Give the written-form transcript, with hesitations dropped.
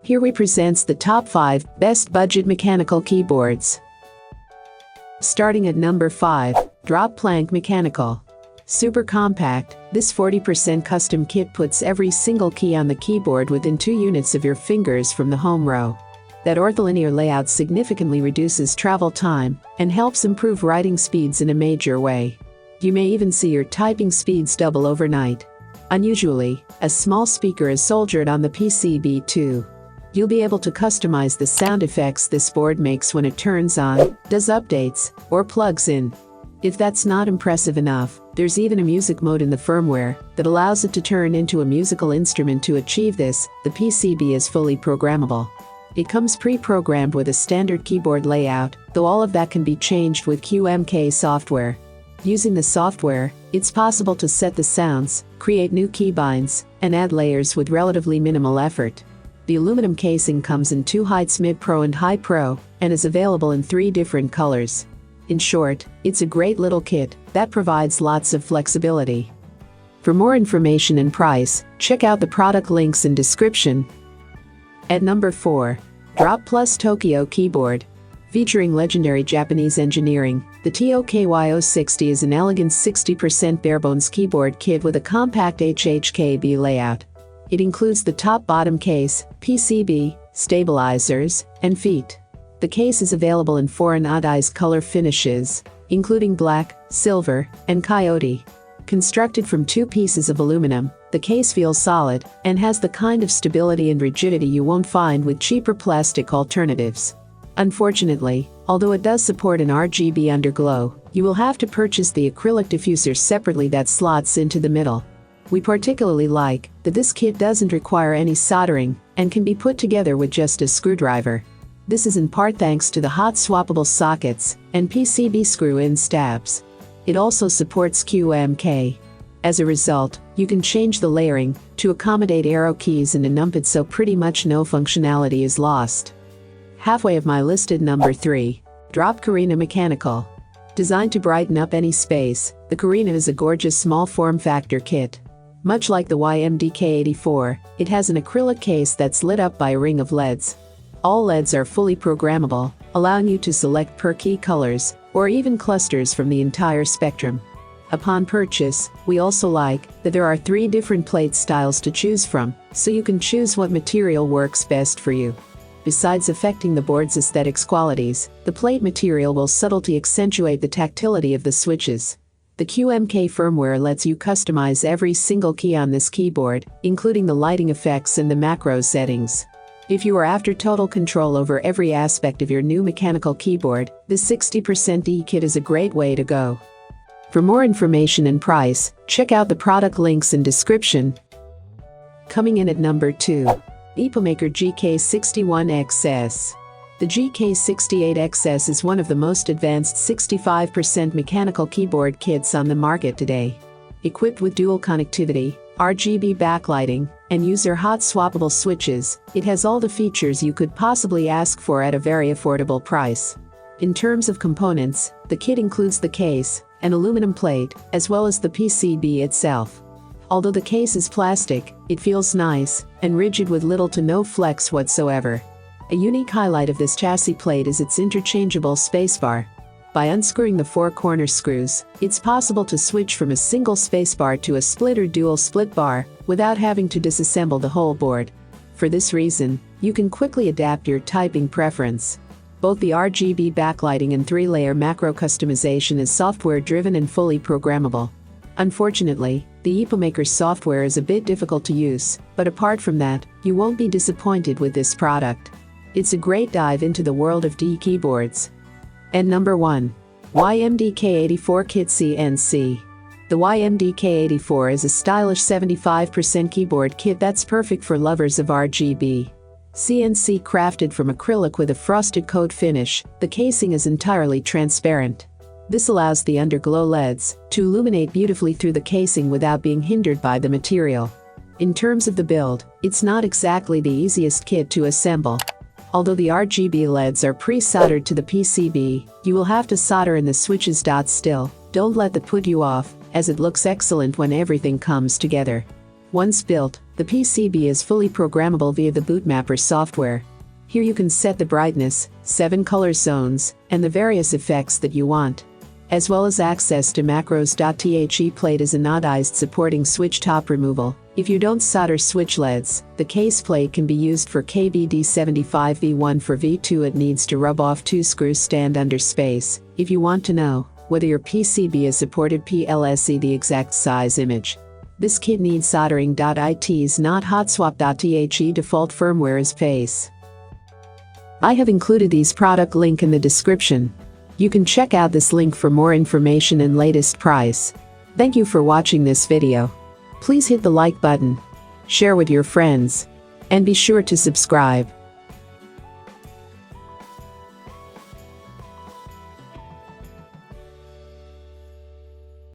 Here we presents the top 5 best budget mechanical keyboards. Starting at number 5, Drop Planck Mechanical. Super compact, this 40% custom kit puts every single key on the keyboard within 2 units of your fingers from the home row. That ortholinear layout significantly reduces travel time and helps improve writing speeds in a major way. You may even see your typing speeds double overnight. Unusually, a small speaker is soldered on the PCB too. You'll be able to customize the sound effects this board makes when it turns on, does updates, or plugs in. If that's not impressive enough, there's even a music mode in the firmware that allows it to turn into a musical instrument. To achieve this, the PCB is fully programmable. It comes pre-programmed with a standard keyboard layout, though all of that can be changed with QMK software. Using the software, it's possible to set the sounds, create new keybinds, and add layers with relatively minimal effort. The aluminum casing comes in 2 heights: Mid Pro and High Pro, and is available in 3 different colors. In short, it's a great little kit that provides lots of flexibility. For more information and price, check out the product links in description. At number 4, Drop Plus Tokyo Keyboard. Featuring legendary Japanese engineering, the TOKY-060 is an elegant 60% barebones keyboard kit with a compact HHKB layout. It includes the top-bottom case, PCB, stabilizers, and feet. The case is available in 4 anodized color finishes, including black, silver, and coyote. Constructed from 2 pieces of aluminum, the case feels solid and has the kind of stability and rigidity you won't find with cheaper plastic alternatives. Unfortunately, although it does support an RGB underglow, you will have to purchase the acrylic diffuser separately that slots into the middle. We particularly like that this kit doesn't require any soldering and can be put together with just a screwdriver. This is in part thanks to the hot swappable sockets and PCB screw-in stabs. It also supports QMK. As a result, you can change the layering to accommodate arrow keys and a numpad, so pretty much no functionality is lost. Halfway of my listed number 3, Drop Carina Mechanical. Designed to brighten up any space, the Carina is a gorgeous small form factor kit. Much like the YMDK 84, it has an acrylic case that's lit up by a ring of LEDs. All LEDs are fully programmable, allowing you to select per key colors, or even clusters from the entire spectrum. Upon purchase, we also like that there are 3 different plate styles to choose from, so you can choose what material works best for you. Besides affecting the board's aesthetics qualities, the plate material will subtly accentuate the tactility of the switches. The QMK firmware lets you customize every single key on this keyboard, including the lighting effects and the macro settings. If you are after total control over every aspect of your new mechanical keyboard, this 60% E-kit is a great way to go. For more information and price, check out the product links in description. Coming in at number 2, EPOMAKER GK61XS. The GK68XS is one of the most advanced 65% mechanical keyboard kits on the market today. Equipped with dual connectivity, RGB backlighting, and user hot swappable switches, it has all the features you could possibly ask for at a very affordable price. In terms of components, the kit includes the case, an aluminum plate, as well as the PCB itself. Although the case is plastic, it feels nice and rigid with little to no flex whatsoever. A unique highlight of this chassis plate is its interchangeable spacebar. By unscrewing the 4 corner screws, it's possible to switch from a single spacebar to a split or dual split bar without having to disassemble the whole board. For this reason, you can quickly adapt your typing preference. Both the RGB backlighting and 3-layer macro customization is software-driven and fully programmable. Unfortunately, the EPOMAKER software is a bit difficult to use, but apart from that, you won't be disappointed with this product. It's a great dive into the world of D keyboards. And number 1, YMDK 84 Kit CNC. The YMDK 84 is a stylish 75% keyboard kit that's perfect for lovers of RGB. CNC crafted from acrylic with a frosted coat finish, the casing is entirely transparent. This allows the underglow LEDs to illuminate beautifully through the casing without being hindered by the material. In terms of the build, it's not exactly the easiest kit to assemble. Although the RGB LEDs are pre-soldered to the PCB, you will have to solder in the switches. Still, don't let that put you off, as it looks excellent when everything comes together. Once built, The PCB is fully programmable via the bootmapper software. Here you can set the brightness, 7 color zones, and the various effects that you want, as well as access to macros. The plate is anodized, supporting switch top removal. If you don't solder switch LEDs, the case plate can be used for KBD75V1. For V2 it needs to rub off 2 screws, stand under space. If you want to know whether your PCB is supported PLSE the exact size image. This kit needs soldering. It is not hot swap. The default firmware is PACE. I have included these product link in the description. You can check out this link for more information and latest price. Thank you for watching this video. Please hit the like button, share with your friends, and be sure to subscribe.